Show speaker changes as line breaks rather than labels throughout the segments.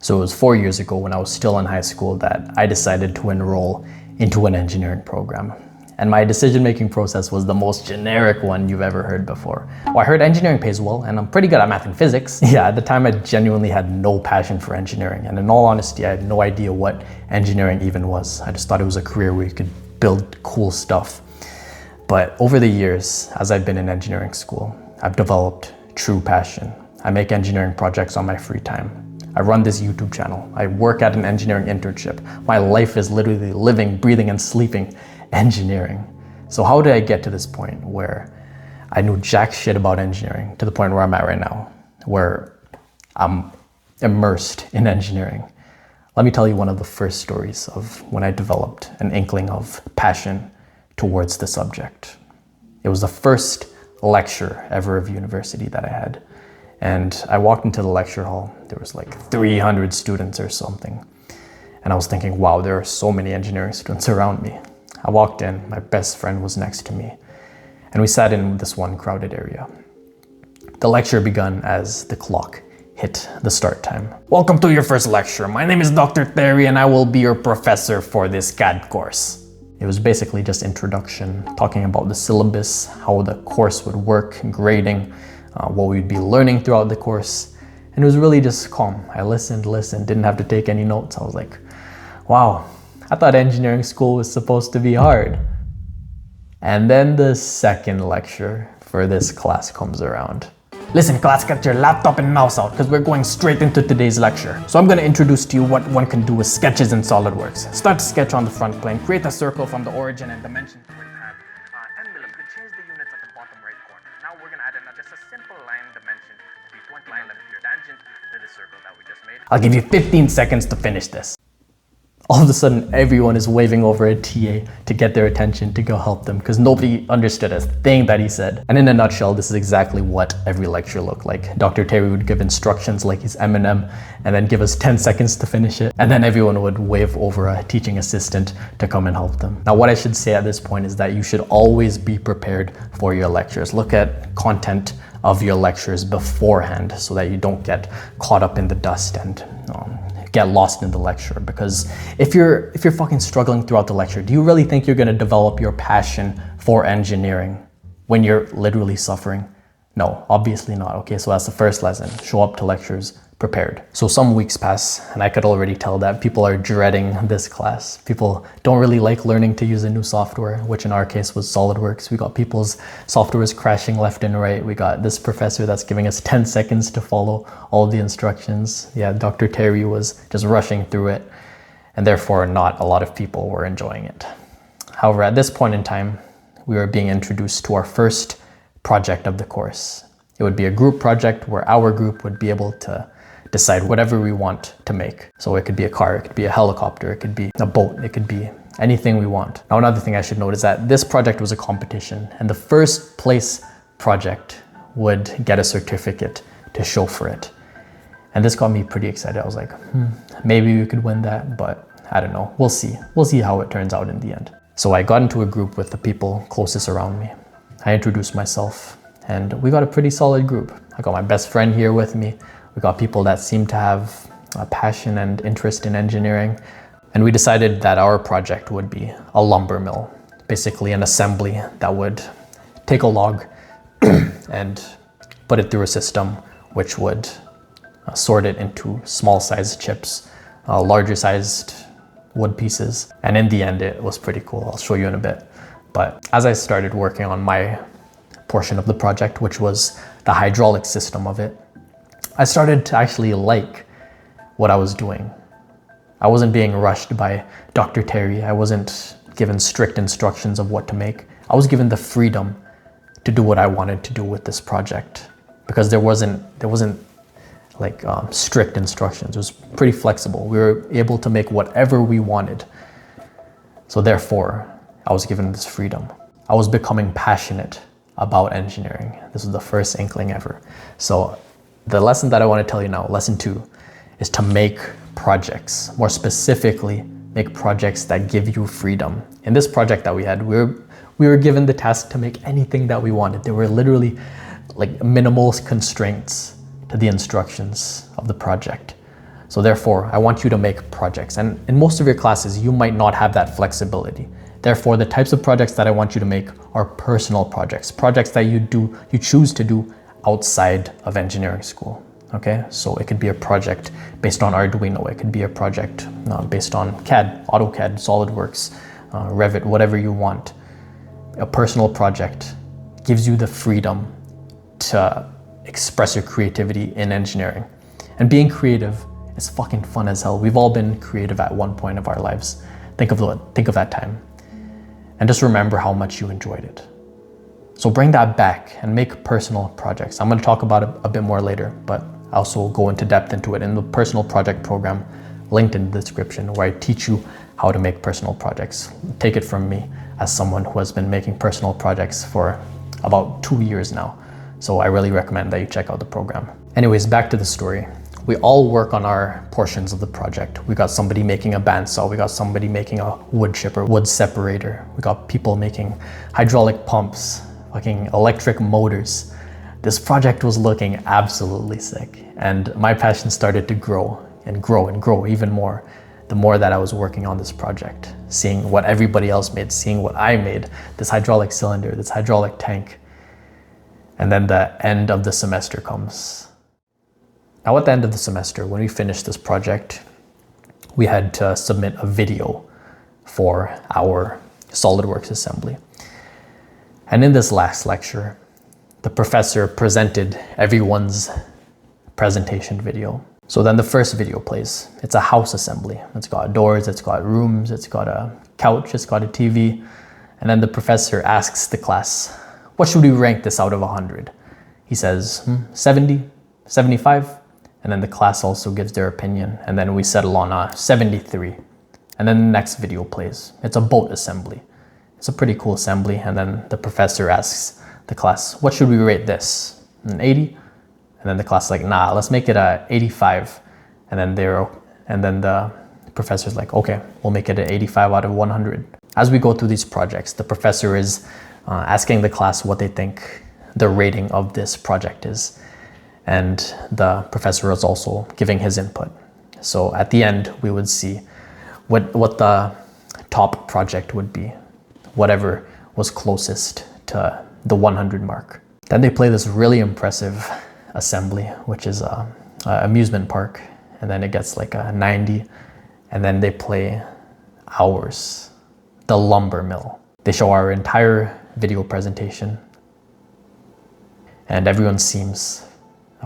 So it was 4 years ago when I was still in high school that I decided to enroll into an engineering program. And my decision-making process was the most generic one you've ever heard before. Well, I heard engineering pays well, and I'm pretty good at math and physics. Yeah, at the time I genuinely had no passion for engineering. And in all honesty, I had no idea what engineering even was. I just thought it was a career where you could build cool stuff. But over the years, as I've been in engineering school, I've developed true passion. I make engineering projects on my free time. I run this YouTube channel. I work at an engineering internship. My life is literally living, breathing, and sleeping engineering. So how did I get to this point where I knew jack shit about engineering to the point where I'm at right now, where I'm immersed in engineering? Let me tell you one of the first stories of when I developed an inkling of passion towards the subject. It was the first lecture ever of university that I had. And I walked into the lecture hall. There was like 300 students or something. And I was thinking, wow, there are so many engineering students around me. I walked in, my best friend was next to me, and we sat in this one crowded area. The lecture began as the clock hit the start time. Welcome to your first lecture. My name is Dr. Terry, and I will be your professor for this CAD course. It was basically just introduction, talking about the syllabus, how the course would work, grading, what we'd be learning throughout the course. And it was really just calm. I listened, didn't have to take any notes. I was like, wow, I thought engineering school was supposed to be hard. And then the second lecture for this class comes around. Listen, class, get your laptop and mouse out because we're going straight into today's lecture. So I'm going to introduce to you what one can do with sketches in SolidWorks. Start to sketch on the front plane, create a circle from the origin and dimension to where you have 10 mm. Change the units at the bottom right corner. Now we're going to add in just a simple line dimension to be 20 mm tangent to the circle that we just made. I'll give you 15 seconds to finish this. All of a sudden, everyone is waving over a TA to get their attention to go help them because nobody understood a thing that he said. And in a nutshell, this is exactly what every lecture looked like. Dr. Terry would give instructions like he's Eminem and then give us 10 seconds to finish it. And then everyone would wave over a teaching assistant to come and help them. Now, what I should say at this point is that you should always be prepared for your lectures. Look at content of your lectures beforehand so that you don't get caught up in the dust and get lost in the lecture. Because if you're fucking struggling throughout the lecture, do you really think you're gonna develop your passion for engineering when you're literally suffering? No, obviously not. Okay, so that's the first lesson. Show up to lectures prepared. So some weeks pass and I could already tell that people are dreading this class. People don't really like learning to use a new software, which in our case was SolidWorks. We got people's softwares crashing left and right. We got this professor that's giving us 10 seconds to follow all the instructions. Yeah, Dr. Terry was just rushing through it, and therefore not a lot of people were enjoying it. However, at this point in time, we were being introduced to our first project of the course. It would be a group project where our group would be able to decide whatever we want to make. So it could be a car, it could be a helicopter, it could be a boat, it could be anything we want. Now, another thing I should note is that this project was a competition, and the first place project would get a certificate to show for it. And this got me pretty excited. I was like, maybe we could win that, but I don't know. We'll see. We'll see how it turns out in the end. So I got into a group with the people closest around me. I introduced myself, and we got a pretty solid group. I got my best friend here with me. We got people that seem to have a passion and interest in engineering. And we decided that our project would be a lumber mill, basically an assembly that would take a log and put it through a system which would sort it into small sized chips, larger sized wood pieces. And in the end, it was pretty cool. I'll show you in a bit. But as I started working on my portion of the project, which was the hydraulic system of it, I started to actually like what I was doing. I wasn't being rushed by Dr. Terry. I wasn't given strict instructions of what to make. I was given the freedom to do what I wanted to do with this project because there wasn't like strict instructions. It was pretty flexible. We were able to make whatever we wanted. So therefore, I was given this freedom. I was becoming passionate about engineering. This was the first inkling ever. So the lesson that I want to tell you now, lesson 2, is to make projects. More specifically, make projects that give you freedom. In this project that we had, we were given the task to make anything that we wanted. There were literally like minimal constraints to the instructions of the project. So therefore, I want you to make projects. And in most of your classes, you might not have that flexibility. Therefore, the types of projects that I want you to make are personal projects, projects that you choose to do outside of engineering school. Okay, so it could be a project based on Arduino. It could be a project based on CAD, AutoCAD, SolidWorks, Revit, whatever you want. A personal project gives you the freedom to express your creativity in engineering. And being creative is fucking fun as hell. We've all been creative at one point of our lives. Think of that time. And just remember how much you enjoyed it. So bring that back and make personal projects. I'm going to talk about it a bit more later, but I also go into depth into it in the personal project program linked in the description, where I teach you how to make personal projects. Take it from me as someone who has been making personal projects for about 2 years now. So I really recommend that you check out the program. Anyways, back to the story. We all work on our portions of the project. We got somebody making a bandsaw. We got somebody making a wood chipper, wood separator. We got people making hydraulic pumps, fucking electric motors. This project was looking absolutely sick. And my passion started to grow and grow and grow even more the more that I was working on this project, seeing what everybody else made, seeing what I made, this hydraulic cylinder, this hydraulic tank. And then the end of the semester comes. Now at the end of the semester, when we finished this project, we had to submit a video for our SolidWorks assembly. And in this last lecture, the professor presented everyone's presentation video. So then the first video plays. It's a house assembly. It's got doors, it's got rooms, it's got a couch, it's got a TV. And then the professor asks the class, what should we rank this out of 100? He says, 70, 75. And then the class also gives their opinion. And then we settle on a 73. And then the next video plays. It's a boat assembly. It's a pretty cool assembly. And then the professor asks the class, what should we rate this? An 80? And then the class is like, nah, let's make it a 85. And then the professor's like, okay, we'll make it an 85 out of 100. As we go through these projects, the professor is asking the class what they think the rating of this project is. And the professor is also giving his input. So at the end, we would see what the top project would be, whatever was closest to the 100 mark. Then they play this really impressive assembly, which is a amusement park. And then it gets like a 90. And then they play ours, the lumber mill. They show our entire video presentation. And everyone seems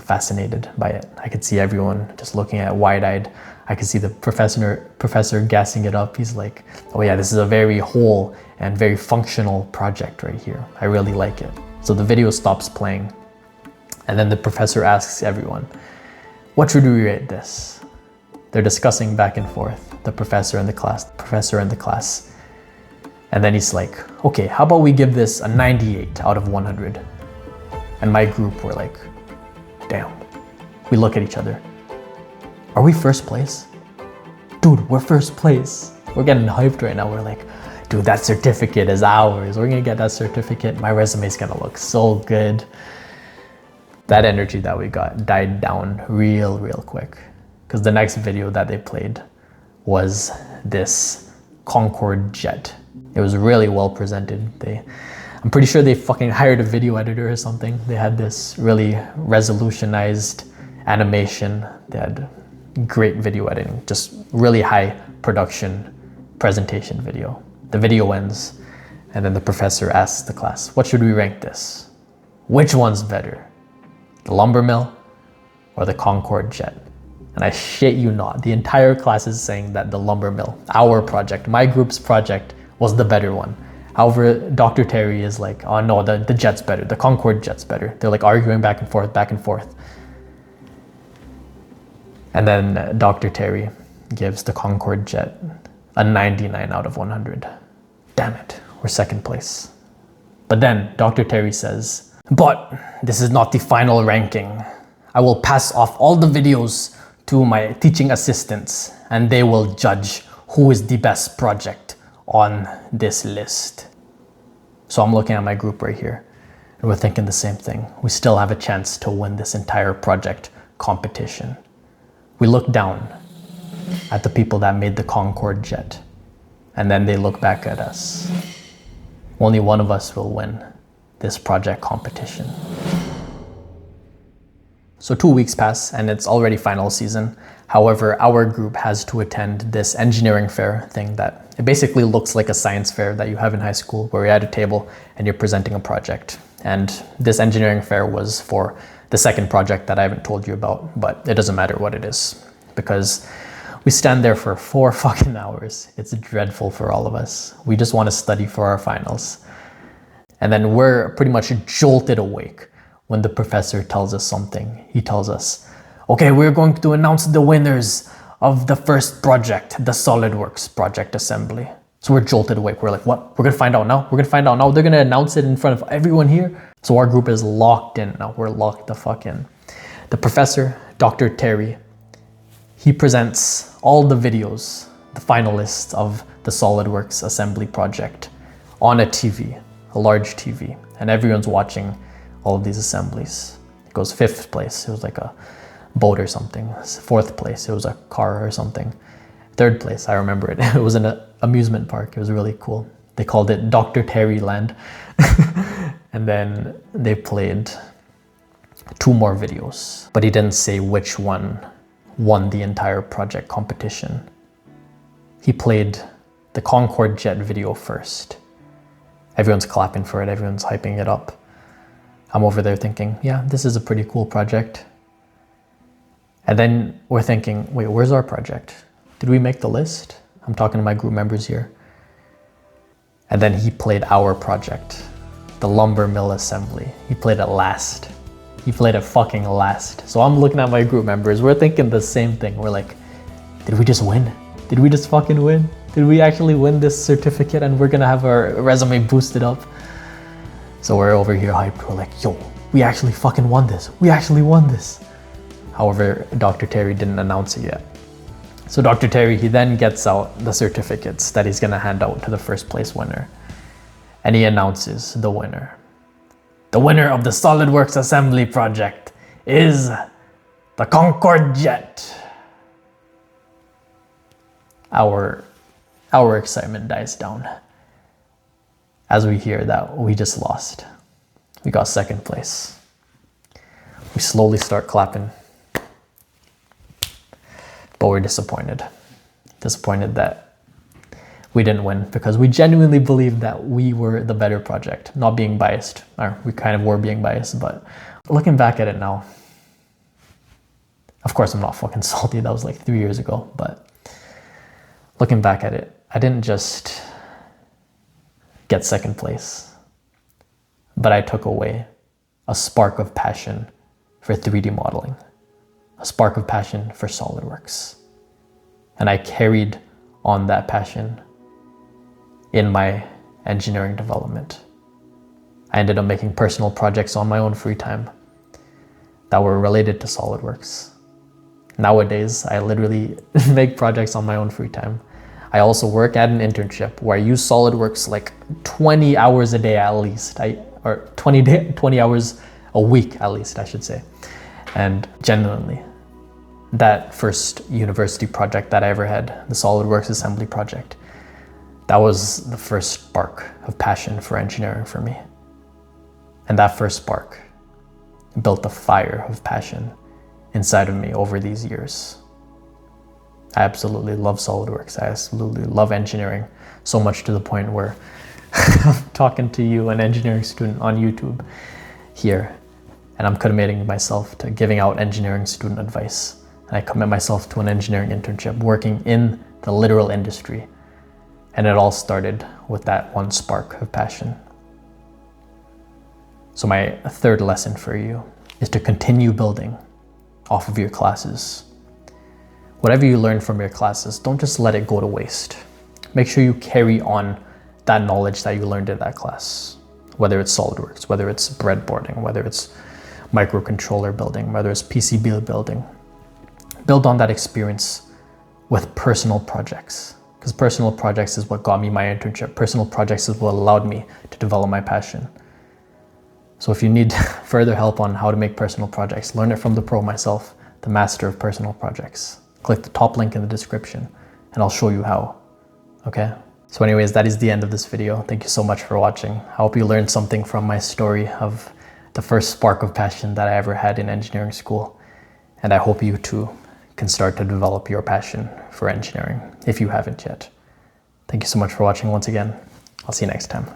fascinated by it. I could see everyone just looking at wide-eyed. I could see the professor gassing it up. He's like, oh yeah, this is a very whole and very functional project right here. I really like it. So the video stops playing. And then the professor asks everyone, what should we rate this? They're discussing back and forth, the professor and the class. And then he's like, okay, how about we give this a 98 out of 100? And my group were like, damn. We look at each other. Are we first place? Dude, we're first place. We're getting hyped right now. We're like, dude, that certificate is ours. We're gonna get that certificate. My resume's gonna look so good. That energy that we got died down real quick. Because the next video that they played was this Concorde jet. It was really well presented. I'm pretty sure they fucking hired a video editor or something. They had this really resolutionized animation. They had great video editing, just really high production presentation video. The video ends, and then the professor asks the class, what should we rank this? Which one's better? The lumber mill or the Concorde jet? And I shit you not, the entire class is saying that the lumber mill, our project, my group's project, was the better one. However, Dr. Terry is like, oh no, the jet's better, the Concorde jet's better. They're like arguing back and forth. And then Dr. Terry gives the Concorde jet a 99 out of 100. Damn it, we're second place. But then Dr. Terry says, but this is not the final ranking. I will pass off all the videos to my teaching assistants and they will judge who is the best project on this list. So I'm looking at my group right here and we're thinking the same thing. We still have a chance to win this entire project competition. We look down at the people that made the Concorde jet, and then they look back at us. Only one of us will win this project competition. So 2 weeks pass and it's already final season. However, our group has to attend this engineering fair thing that it basically looks like a science fair that you have in high school, where you're at a table and you're presenting a project. And this engineering fair was for the second project that I haven't told you about, but it doesn't matter what it is, because we stand there for 4 fucking hours. It's dreadful for all of us. We just want to study for our finals. And then we're pretty much jolted awake when the professor tells us something. He tells us, okay, we're going to announce the winners of the first project, the SolidWorks project assembly. So we're jolted awake. We're like, what? We're gonna find out now? We're gonna find out now? They're gonna announce it in front of everyone here? So our group is locked in now. We're locked the fuck in. The professor, Dr. Terry, he presents all the videos, the finalists of the SolidWorks assembly project on a TV, a large TV, and everyone's watching all of these assemblies. It goes 5th place, it was like a boat or something. 4th place, it was a car or something. 3rd place, I remember it. It was in an amusement park. It was really cool. They called it Dr. Terry Land. And then they played 2 more videos, but he didn't say which one won the entire project competition. He played the Concorde jet video first. Everyone's clapping for it, everyone's hyping it up. I'm over there thinking, yeah, this is a pretty cool project. And then we're thinking, wait, where's our project? Did we make the list? I'm talking to my group members here. And then he played our project, the lumber mill assembly. He played it last. He played it fucking last. So I'm looking at my group members. We're thinking the same thing. We're like, did we just win? Did we just fucking win? Did we actually win this certificate and we're gonna have our resume boosted up? So we're over here hyped. We're like, yo, we actually fucking won this. We actually won this. However, Dr. Terry didn't announce it yet. So Dr. Terry, he then gets out the certificates that he's gonna hand out to the first place winner. And he announces the winner. The winner of the SolidWorks assembly project is the Concorde jet. Our excitement dies down as we hear that we just lost. We got 2nd place. We slowly start clapping, but we're disappointed. Disappointed that we didn't win, because we genuinely believed that we were the better project. Not being biased, or we kind of were being biased, but looking back at it now, of course I'm not fucking salty, that was like 3 years ago, but looking back at it, I didn't just get 2nd place, but I took away a spark of passion for 3D modeling, a spark of passion for SolidWorks. And I carried on that passion in my engineering development. I ended up making personal projects on my own free time that were related to SolidWorks. Nowadays, I literally make projects on my own free time. I also work at an internship where I use SolidWorks like 20 hours a day at least, or 20 hours a week at least, I should say. And genuinely, that first university project that I ever had, the SolidWorks assembly project, that was the first spark of passion for engineering for me. And that first spark built a fire of passion inside of me over these years. I absolutely love SolidWorks. I absolutely love engineering, so much to the point where I'm talking to you, an engineering student on YouTube here, and I'm committing myself to giving out engineering student advice. And I commit myself to an engineering internship working in the literal industry. And it all started with that one spark of passion. So my 3rd lesson for you is to continue building off of your classes. Whatever you learn from your classes, don't just let it go to waste. Make sure you carry on that knowledge that you learned in that class, whether it's SolidWorks, whether it's breadboarding, whether it's microcontroller building, whether it's PCB building. Build on that experience with personal projects, because personal projects is what got me my internship. Personal projects is what allowed me to develop my passion. So if you need further help on how to make personal projects, learn it from the pro myself, the master of personal projects. Click the top link in the description and I'll show you how, okay? So anyways, that is the end of this video. Thank you so much for watching. I hope you learned something from my story of the first spark of passion that I ever had in engineering school. And I hope you too can start to develop your passion for engineering if you haven't yet. Thank you so much for watching once again. I'll see you next time.